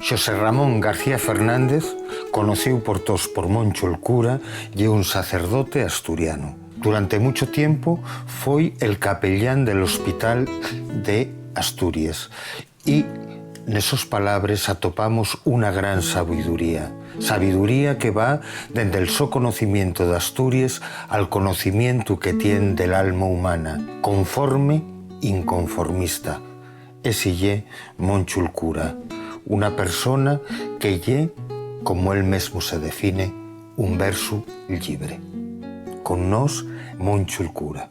Xosé Ramón García Fernández, conocido por todos por Moncho el cura, y un sacerdote asturiano. Durante mucho tiempo foi el capellán del Hospital de Asturias y nesos palabres atopamos una gran sabiduría. Sabiduría que va desde el so conocimiento de Asturias al conocimiento que tiene del alma humana, conforme, inconformista. Ese ye Moncho el cura, una persona que ye, como él mismo se define, un verso libre. Con nos, Moncho el cura.